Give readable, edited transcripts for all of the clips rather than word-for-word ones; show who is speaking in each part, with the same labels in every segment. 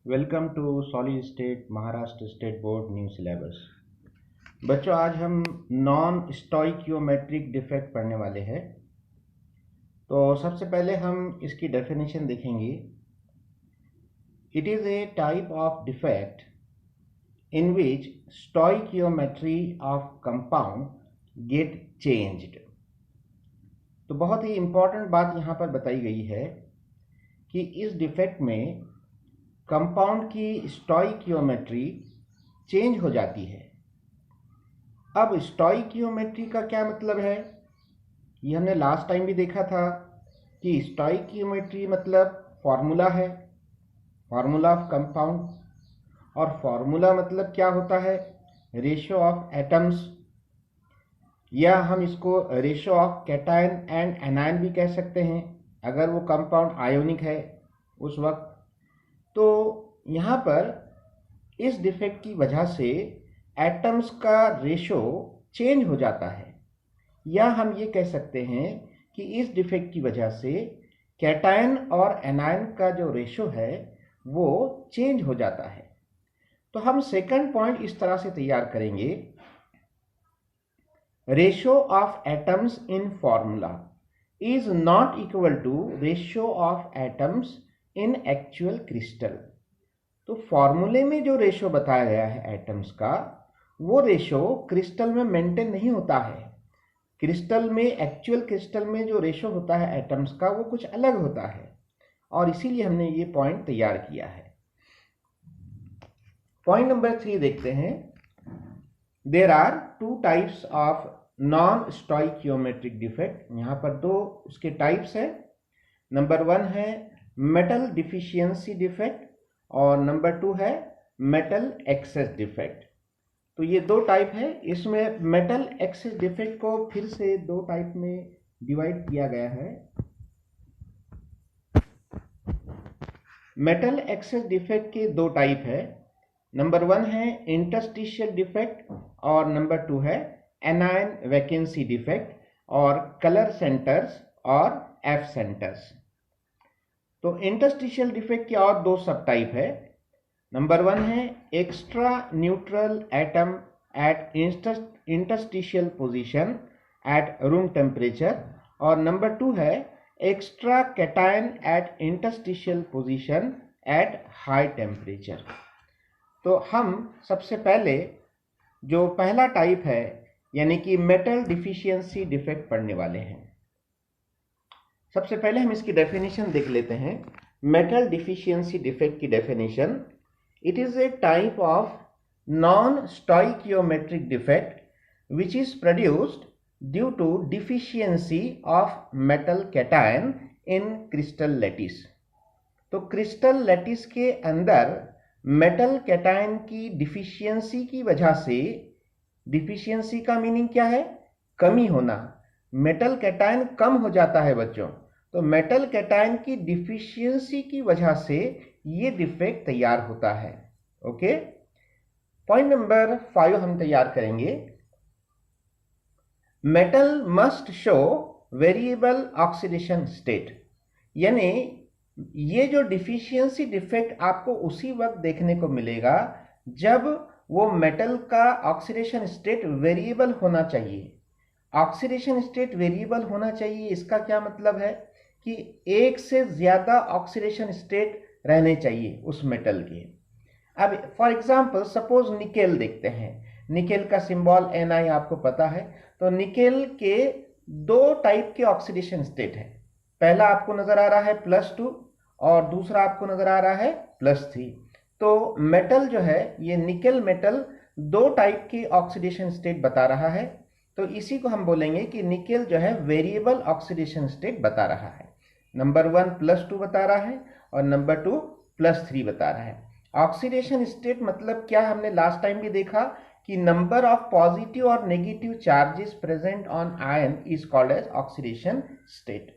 Speaker 1: Welcome to solid state Maharashtra state board new syllabus. बच्चों, आज हम नॉन स्टोइकियोमेट्रिक डिफेक्ट पढ़ने वाले हैं। तो सबसे पहले हम इसकी डेफिनेशन देखेंगे। It is a type of defect in which stoichiometry of compound get changed. तो बहुत ही इम्पोर्टेंट बात यहाँ पर बताई गई है कि इस डिफेक्ट में कंपाउंड की स्टोइकियोमेट्री चेंज हो जाती है। अब स्टोइकियोमेट्री का क्या मतलब है, ये हमने लास्ट टाइम भी देखा था कि स्टोइकियोमेट्री मतलब फॉर्मूला है, फॉर्मूला ऑफ कंपाउंड। और फॉर्मूला मतलब क्या होता है, रेशियो ऑफ एटम्स, या हम इसको ratio of cation and anion भी कह सकते हैं अगर वो कंपाउंड आयोनिक है उस वक्त। तो यहाँ पर इस डिफेक्ट की वजह से एटम्स का रेशो चेंज हो जाता है, या हम ये कह सकते हैं कि इस डिफेक्ट की वजह से कैटायन और एनायन का जो रेशो है वो चेंज हो जाता है। तो हम सेकंड पॉइंट इस तरह से तैयार करेंगे, ratio of atoms in formula is not equal to ratio of atoms in actual crystal. तो फॉर्मूले में जो रेशो बताया गया है एटम्स का, वो रेशो क्रिस्टल में मेंटेन नहीं होता है। क्रिस्टल में, एक्चुअल क्रिस्टल में जो रेशो होता है एटम्स का वो कुछ अलग होता है, और इसीलिए हमने ये पॉइंट तैयार किया है। पॉइंट नंबर 3 देखते हैं। There are two types of non stoichiometric defect. यहाँ पर दो उसके टाइप्स है। नंबर 1 है मेटल डिफिशियंसी डिफेक्ट और नंबर 2 है मेटल एक्सेस डिफेक्ट। तो ये दो टाइप है। इसमें मेटल एक्सेस डिफेक्ट को फिर से दो टाइप में डिवाइड किया गया है। मेटल एक्सेस डिफेक्ट के दो टाइप है। नंबर 1 है इंटरस्टिशियल डिफेक्ट और नंबर 2 है एनायन वैकेंसी डिफेक्ट और कलर सेंटर्स और एफ सेंटर्स। तो इंटरस्टिशियल डिफेक्ट के और दो सब टाइप है। नंबर 1 है extra neutral atom at interstitial position at room temperature, और नंबर 2 है extra cation at interstitial position at high temperature. तो हम सबसे पहले जो पहला टाइप है यानी कि मेटल डिफिशियंसी डिफेक्ट पढ़ने वाले हैं। सबसे पहले हम इसकी डेफिनेशन देख लेते हैं। मेटल डिफिशियंसी डिफेक्ट की definition, it is a type of non-stoichiometric defect which is produced due to deficiency of metal cation in crystal lattice। तो क्रिस्टल लैटिस के अंदर मेटल कैटायन की डिफिशियंसी की वजह से, डिफिशियंसी का मीनिंग क्या है, कमी होना। मेटल कैटायन कम हो जाता है बच्चों, तो मेटल कैटायन की डिफिशियंसी की वजह से ये डिफेक्ट तैयार होता है। ओके, पॉइंट नंबर 5 हम तैयार करेंगे। Metal must show variable oxidation state, यानी ये जो डिफिशियंसी डिफेक्ट आपको उसी वक्त देखने को मिलेगा जब वो मेटल का ऑक्सीडेशन स्टेट वेरिएबल होना चाहिए। ऑक्सीडेशन स्टेट वेरिएबल होना चाहिए, इसका क्या मतलब है कि एक से ज्यादा ऑक्सीडेशन स्टेट रहने चाहिए उस मेटल के। अब फॉर एग्जांपल सपोज निकेल देखते हैं। निकेल का सिंबल Ni आपको पता है। तो निकेल के दो टाइप के ऑक्सीडेशन स्टेट है। पहला आपको नजर आ रहा है +2 और दूसरा आपको नजर आ रहा है +3। तो मेटल जो है, ये निकेल मेटल दो टाइप के ऑक्सीडेशन स्टेट बता रहा है। तो इसी को हम बोलेंगे कि निकेल जो है वेरिएबल ऑक्सीडेशन स्टेट बता रहा है। नंबर 1 +2 बता रहा है और नंबर 2 +3 बता रहा है। ऑक्सीडेशन स्टेट मतलब क्या, हमने लास्ट टाइम भी देखा कि नंबर ऑफ पॉजिटिव और negative charges present on ion is called as oxidation state.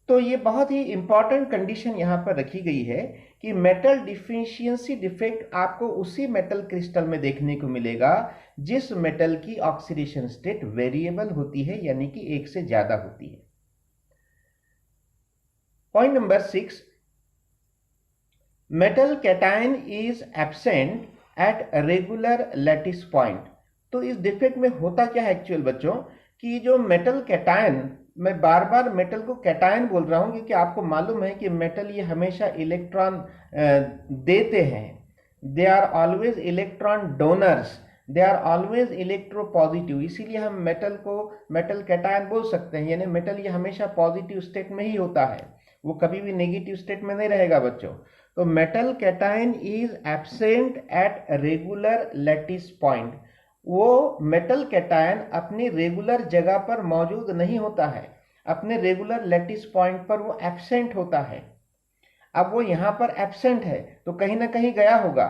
Speaker 1: तो ये बहुत ही इंपॉर्टेंट कंडीशन यहां पर रखी गई है कि मेटल डिफिशियंसी डिफेक्ट आपको उसी मेटल क्रिस्टल में देखने को मिलेगा जिस मेटल की ऑक्सीडेशन स्टेट वेरिएबल होती है, यानी कि एक से ज्यादा होती है। Point number 6, metal cation is absent at regular lattice point. तो इस डिफेक्ट में होता क्या है एक्चुअल बच्चों कि जो मेटल कैटायन, मैं बार बार मेटल को कैटायन बोल रहा हूं क्योंकि आपको मालूम है कि मेटल ये हमेशा इलेक्ट्रॉन देते हैं, they are always electron donors, they are always electropositive, इसीलिए हम मेटल को मेटल कैटायन बोल सकते हैं। यानी मेटल ये हमेशा पॉजिटिव स्टेट में ही होता है, वो कभी भी नेगेटिव स्टेट में नहीं रहेगा बच्चों। तो metal cation is absent at regular lattice point, वो मेटल कैटायन अपनी रेगुलर जगह पर मौजूद नहीं होता है, अपने रेगुलर लैटिस पॉइंट पर वो एब्सेंट होता है। अब वो यहां पर एब्सेंट है तो कहीं ना कहीं गया होगा।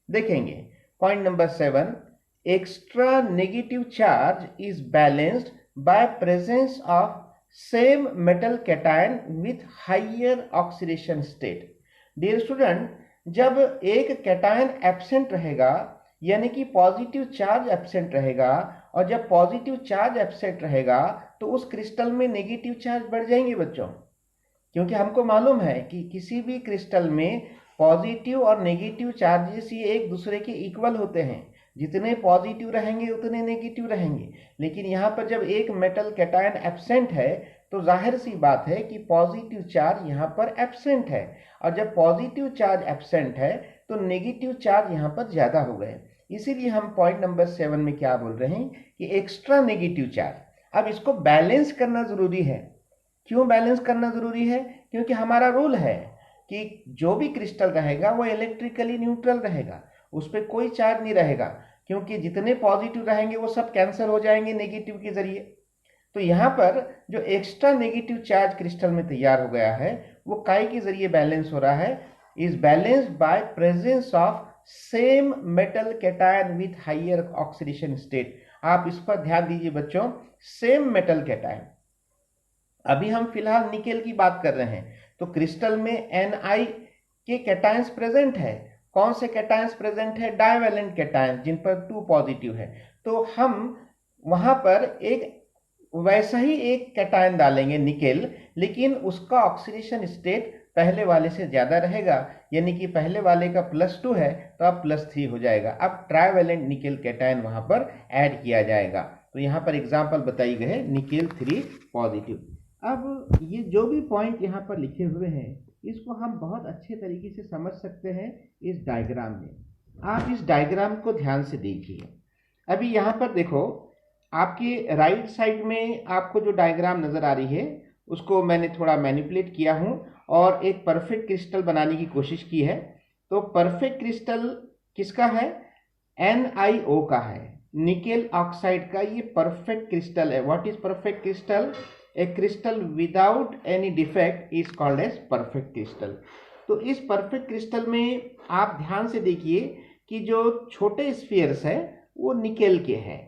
Speaker 1: देखेंगे point number 7, extra negative charge is balanced by presence of same metal cation with higher oxidation state. Dear student, जब एक कैटायन एब्सेंट रहेगा यानी कि पॉजिटिव चार्ज एब्सेंट रहेगा, और जब पॉजिटिव चार्ज एब्सेंट रहेगा तो उस क्रिस्टल में नेगेटिव चार्ज बढ़ जाएंगे बच्चों, क्योंकि हमको मालूम है कि किसी भी क्रिस्टल में पॉजिटिव और नेगेटिव चार्जेस ये एक दूसरे के इक्वल होते हैं, जितने पॉजिटिव रहेंगे उतने नेगेटिव रहेंगे। लेकिन यहाँ पर जब एक मेटल कैटायन एब्सेंट है तो जाहिर सी बात है कि पॉजिटिव चार्ज यहाँ पर एब्सेंट है, और जब पॉजिटिव चार्ज एब्सेंट है तो नेगेटिव चार्ज यहाँ पर ज़्यादा हो गए। इसीलिए हम पॉइंट नंबर 7 में क्या बोल रहे हैं कि एक्स्ट्रा नेगेटिव चार्ज। अब इसको बैलेंस करना ज़रूरी है। क्यों बैलेंस करना ज़रूरी है? क्योंकि हमारा रूल है कि जो भी क्रिस्टल रहेगा वो इलेक्ट्रिकली न्यूट्रल रहेगा, उस पर कोई चार्ज नहीं रहेगा, क्योंकि जितने पॉजिटिव रहेंगे वो सब कैंसिल हो जाएंगे नेगेटिव के जरिए। तो यहाँ पर जो एक्स्ट्रा नेगेटिव चार्ज क्रिस्टल में तैयार हो गया है वो काय के जरिए बैलेंस हो रहा है, is balanced by presence of same metal cation with higher oxidation state. आप इस पर ध्यान दीजिए बच्चों, सेम मेटल कैटायन। अभी हम फिलहाल निकेल की बात कर रहे हैं, तो क्रिस्टल में Ni के कैटायंस प्रेजेंट है। कौन से कैटायंस प्रेजेंट है? डाइवेलेंट कैटायंस, जिन पर 2 पॉजिटिव है। तो हम वहां पर एक वैसा ही एक कैटायन डालेंगे निकेल, लेकिन उसका ऑक्सीडेशन स्टेट पहले वाले से ज्यादा रहेगा, यानी कि पहले वाले का +2 है तो अब +3 हो जाएगा। अब ट्राइवेलेंट निकेल कैटायन वहां पर ऐड किया जाएगा। तो यहाँ पर एग्जाम्पल बताई गए है निकेल 3 पॉजिटिव। अब ये जो भी पॉइंट यहाँ पर लिखे हुए हैं इसको हम बहुत अच्छे तरीके से समझ सकते हैं इस डायग्राम में। आप इस डायग्राम को ध्यान से देखिए। अभी यहाँ पर देखो, आपके राइट साइड में आपको जो डायग्राम नज़र आ रही है उसको मैंने थोड़ा मैनिपुलेट किया हूँ और एक परफेक्ट क्रिस्टल बनाने की कोशिश की है। तो परफेक्ट क्रिस्टल किसका है? NiO का है, निकेल ऑक्साइड का। ये परफेक्ट क्रिस्टल है। What is perfect crystal? A crystal without any defect is called as perfect crystal. तो इस परफेक्ट क्रिस्टल में आप ध्यान से देखिए कि जो छोटे स्फीयर्स है वो निकेल के हैं,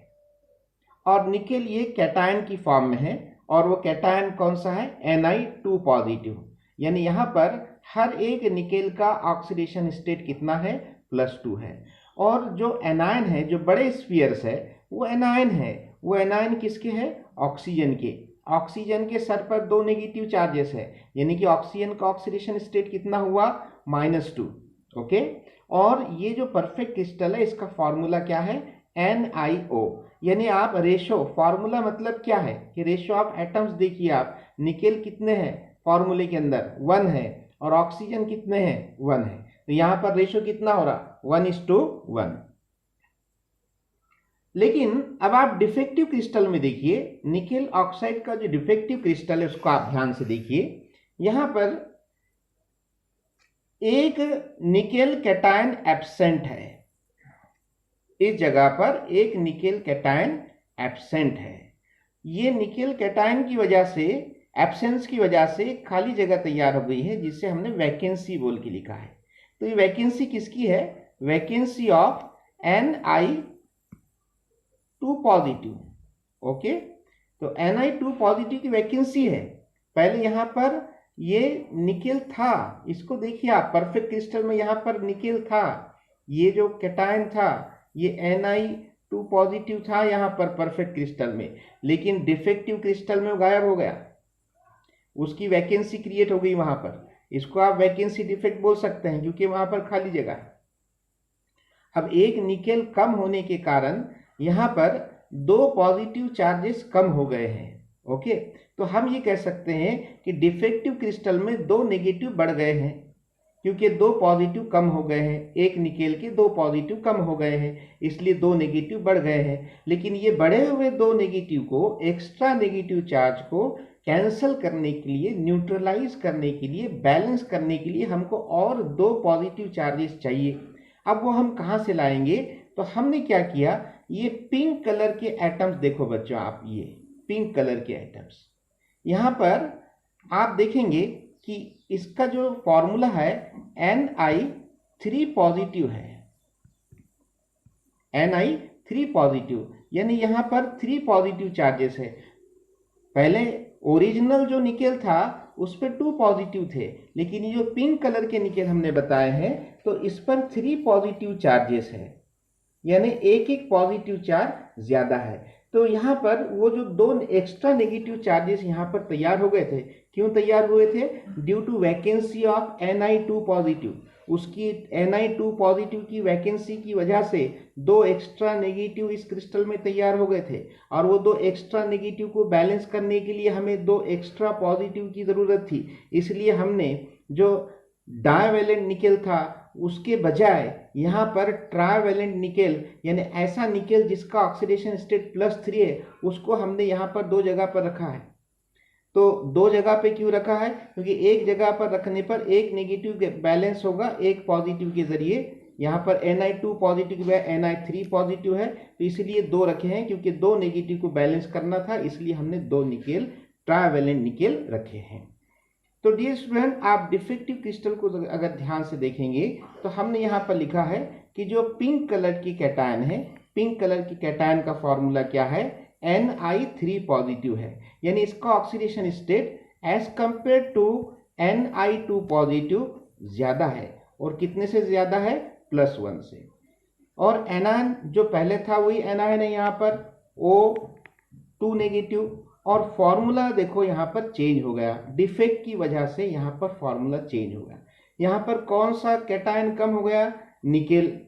Speaker 1: और निकेल ये कैटायन की फॉर्म में है, और वो कैटायन कौन सा है? Ni2 positive. यानी यहाँ पर हर एक निकेल का ऑक्सीडेशन स्टेट कितना है? +2 है। और जो एनायन है, जो बड़े स्फीयर्स है, वो एनायन है। वो एनायन किसके है? ऑक्सीजन के। ऑक्सीजन के सर पर 2 नेगेटिव चार्जेस है, यानी कि ऑक्सीजन का ऑक्सीडेशन स्टेट कितना हुआ? -2। ओके। और ये जो परफेक्ट क्रिस्टल है इसका फॉर्मूला क्या है? NiO। यानी आप रेशो, फॉर्मूला मतलब क्या है कि रेशो ऑफ एटम्स देखिए आप, निकेल कितने हैं फॉर्मूले के अंदर? 1 है, और ऑक्सीजन कितने हैं? 1 है। तो यहां पर रेशो कितना हो रहा? 1:1। लेकिन अब आप डिफेक्टिव क्रिस्टल में देखिए, निकेल ऑक्साइड का जो डिफेक्टिव क्रिस्टल है उसको आप ध्यान से देखिए। यहां पर एक निकेल कैटायन एब्सेंट है, इस जगह पर एक निकेल कैटायन एब्सेंट है। ये निकेल कैटायन की वजह से, एब्सेंस की वजह से खाली जगह तैयार हो गई है, जिसे हमने वैकेंसी बोल के लिखा है। तो ये वैकेंसी किसकी है? Vacancy of Ni2 positive. Okay, तो Ni2 पॉजिटिव की वैकेंसी है। पहले यहां पर ये निकेल था, इसको देखिए आप, परफेक्ट क्रिस्टल में यहां पर निकेल था, ये जो कैटायन था ये Ni2 पॉजिटिव था यहां पर परफेक्ट क्रिस्टल में, लेकिन डिफेक्टिव क्रिस्टल में गायब हो गया, उसकी वैकेंसी क्रिएट हो गई वहां पर। इसको आप वैकेंसी डिफेक्ट बोल सकते हैं क्योंकि वहां पर खाली जगह है। अब एक निकेल कम होने के कारण यहाँ पर 2 पॉजिटिव चार्जेस कम हो गए हैं। ओके, तो हम ये कह सकते हैं कि डिफेक्टिव क्रिस्टल में 2 नेगेटिव बढ़ गए हैं क्योंकि 2 पॉजिटिव कम हो गए हैं। एक निकेल के 2 पॉजिटिव कम हो गए हैं, इसलिए 2 नेगेटिव बढ़ गए हैं। लेकिन ये बढ़े हुए 2 नेगेटिव को, एक्स्ट्रा नेगेटिव चार्ज को कैंसिल करने के लिए, न्यूट्रलाइज करने के लिए, बैलेंस करने के लिए हमको और 2 पॉजिटिव चार्जेस चाहिए। अब वो हम कहाँ से लाएंगे? तो हमने क्या किया, ये पिंक कलर के एटम्स देखो बच्चों, आप ये पिंक कलर के एटम्स, यहाँ पर आप देखेंगे कि इसका जो फॉर्मूला है Ni3 पॉजिटिव है, Ni3 पॉजिटिव, यानी यहाँ पर 3 पॉजिटिव चार्जेस है। पहले ओरिजिनल जो निकेल था उस पर 2 पॉजिटिव थे, लेकिन ये जो पिंक कलर के निकेल हमने बताए हैं तो इस पर 3 पॉजिटिव चार्जेस है, यानी एक पॉजिटिव चार्ज ज्यादा है। तो यहाँ पर वो जो 2 एक्स्ट्रा नेगेटिव चार्जेस यहाँ पर तैयार हो गए थे, क्यों तैयार हुए थे? Due to vacancy of Ni2 positive. उसकी Ni2 पॉजिटिव की वैकेंसी की वजह से 2 एक्स्ट्रा नेगेटिव इस क्रिस्टल में तैयार हो गए थे, और वो 2 एक्स्ट्रा नेगेटिव को बैलेंस करने के लिए हमें 2 एक्स्ट्रा पॉजिटिव की ज़रूरत थी। इसलिए हमने जो डाइवैलेंट निकेल था उसके बजाय यहाँ पर ट्राइवैलेंट निकेल, यानी ऐसा निकेल जिसका ऑक्सीडेशन स्टेट +3 है, उसको हमने यहाँ पर 2 जगह पर रखा है। तो 2 जगह पे क्यों रखा है? क्योंकि एक जगह पर रखने पर एक नेगेटिव बैलेंस होगा एक पॉजिटिव के जरिए। यहाँ पर Ni2 पॉजिटिव के बजाय Ni3 पॉजिटिव है, तो इसलिए 2 रखे हैं, क्योंकि 2 नेगेटिव को बैलेंस करना था, इसलिए हमने 2 निकेल ट्राइवैलेंट निकेल रखे हैं। तो डियर स्टूडेंट, आप डिफेक्टिव क्रिस्टल को अगर ध्यान से देखेंगे तो हमने यहाँ पर लिखा है कि जो पिंक कलर की कैटायन है, पिंक कलर की कैटायन का फॉर्मूला क्या है? Ni3 पॉजिटिव है, यानी इसका oxidation state as compare to Ni2 positive ज्यादा है। और कितने से ज्यादा है? +1 से। और एनायन जो पहले था वही एनायन है यहाँ पर, O2 नेगेटिव। और फॉर्मूला देखो यहाँ पर चेंज हो गया, डिफेक्ट की वजह से यहाँ पर फॉर्मूला चेंज हो गया। यहाँ पर कौन सा कैटायन कम हो गया? निकेल।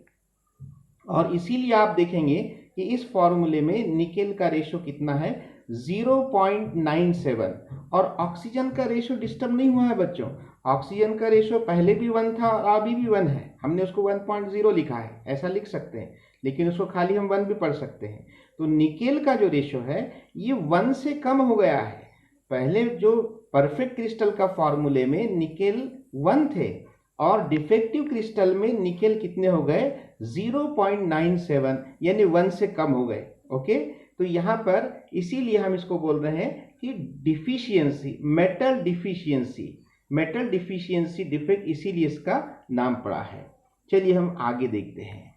Speaker 1: और इसीलिए आप देखेंगे कि इस फॉर्मूले में निकेल का रेशो कितना है? 0.97। और ऑक्सीजन का रेशो डिस्टर्ब नहीं हुआ है बच्चों। ऑक्सीजन का रेशो पहले भी 1 था और अभी भी 1 है। हमने उसको 1.0 लिखा है, ऐसा लिख सकते हैं, लेकिन उसको खाली हम 1 भी पढ़ सकते हैं। तो निकेल का जो रेशो है ये 1 से कम हो गया है। पहले जो परफेक्ट क्रिस्टल का फॉर्मूले में निकेल 1 थे, और डिफेक्टिव क्रिस्टल में निकेल कितने हो गए? 0.97, यानी 1 से कम हो गए। ओके, तो यहाँ पर इसीलिए हम इसको बोल रहे हैं कि डिफिशियंसी, मेटल डिफिशियंसी डिफेक्ट, इसीलिए इसका नाम पड़ा है। चलिए हम आगे देखते हैं।